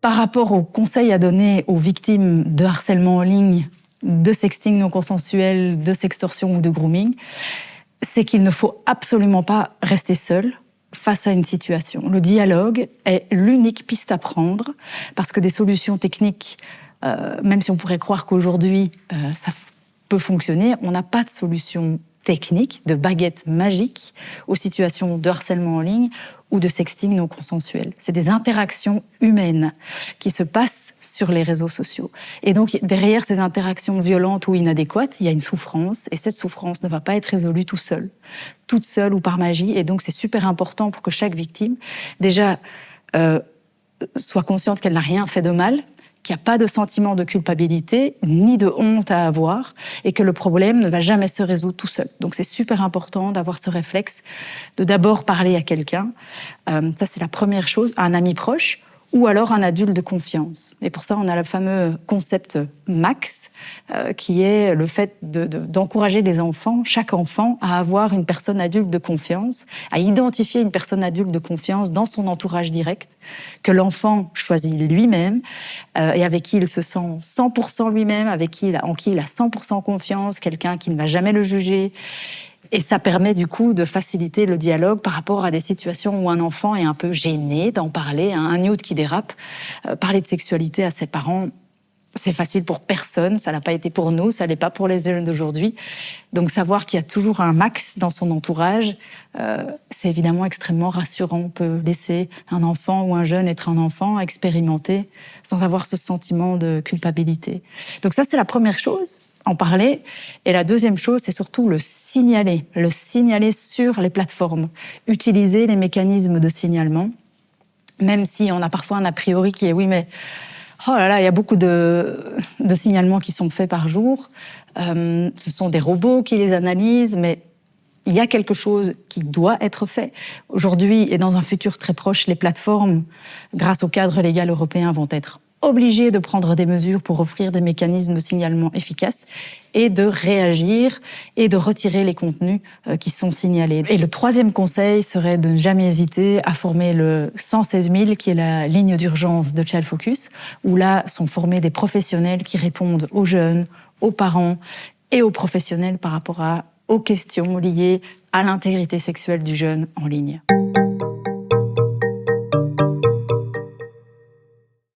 Par rapport aux conseils à donner aux victimes de harcèlement en ligne, de sexting non consensuel, de sextorsion ou de grooming, c'est qu'il ne faut absolument pas rester seul face à une situation. Le dialogue est l'unique piste à prendre parce que des solutions techniques, même si on pourrait croire qu'aujourd'hui ça peut fonctionner, on n'a pas de solution technique, de baguette magique aux situations de harcèlement en ligne ou de sexting non consensuel. C'est des interactions humaines qui se passent sur les réseaux sociaux. Et donc, derrière ces interactions violentes ou inadéquates, il y a une souffrance, et cette souffrance ne va pas être résolue toute seule ou par magie. Et donc, c'est super important pour que chaque victime, déjà, soit consciente qu'elle n'a rien fait de mal, qu'il n'y a pas de sentiment de culpabilité ni de honte à avoir et que le problème ne va jamais se résoudre tout seul. Donc c'est super important d'avoir ce réflexe de d'abord parler à quelqu'un. Ça, c'est la première chose, à un ami proche ou alors un adulte de confiance. Et pour ça, on a le fameux concept MAX, qui est le fait d'encourager les enfants, chaque enfant, à avoir une personne adulte de confiance, à identifier une personne adulte de confiance dans son entourage direct, que l'enfant choisit lui-même et avec qui il se sent 100% lui-même, en qui il a 100% confiance, quelqu'un qui ne va jamais le juger. Et ça permet du coup de faciliter le dialogue par rapport à des situations où un enfant est un peu gêné d'en parler, un youth qui dérape. Parler de sexualité à ses parents, c'est facile pour personne, ça n'a pas été pour nous, ça l'est pas pour les jeunes d'aujourd'hui. Donc savoir qu'il y a toujours un max dans son entourage, c'est évidemment extrêmement rassurant. On peut laisser un enfant ou un jeune être un enfant, expérimenter, sans avoir ce sentiment de culpabilité. Donc ça, c'est la première chose. En parler. Et la deuxième chose, c'est surtout le signaler sur les plateformes. Utiliser les mécanismes de signalement, même si on a parfois un a priori qui est oui, mais oh là là, il y a beaucoup de signalements qui sont faits par jour. Ce sont des robots qui les analysent, mais il y a quelque chose qui doit être fait. Aujourd'hui et dans un futur très proche, les plateformes, grâce au cadre légal européen, vont être obligés de prendre des mesures pour offrir des mécanismes de signalement efficaces et de réagir et de retirer les contenus qui sont signalés. Et le troisième conseil serait de ne jamais hésiter à former le 116 000, qui est la ligne d'urgence de Child Focus, où là sont formés des professionnels qui répondent aux jeunes, aux parents et aux professionnels par rapport aux questions liées à l'intégrité sexuelle du jeune en ligne.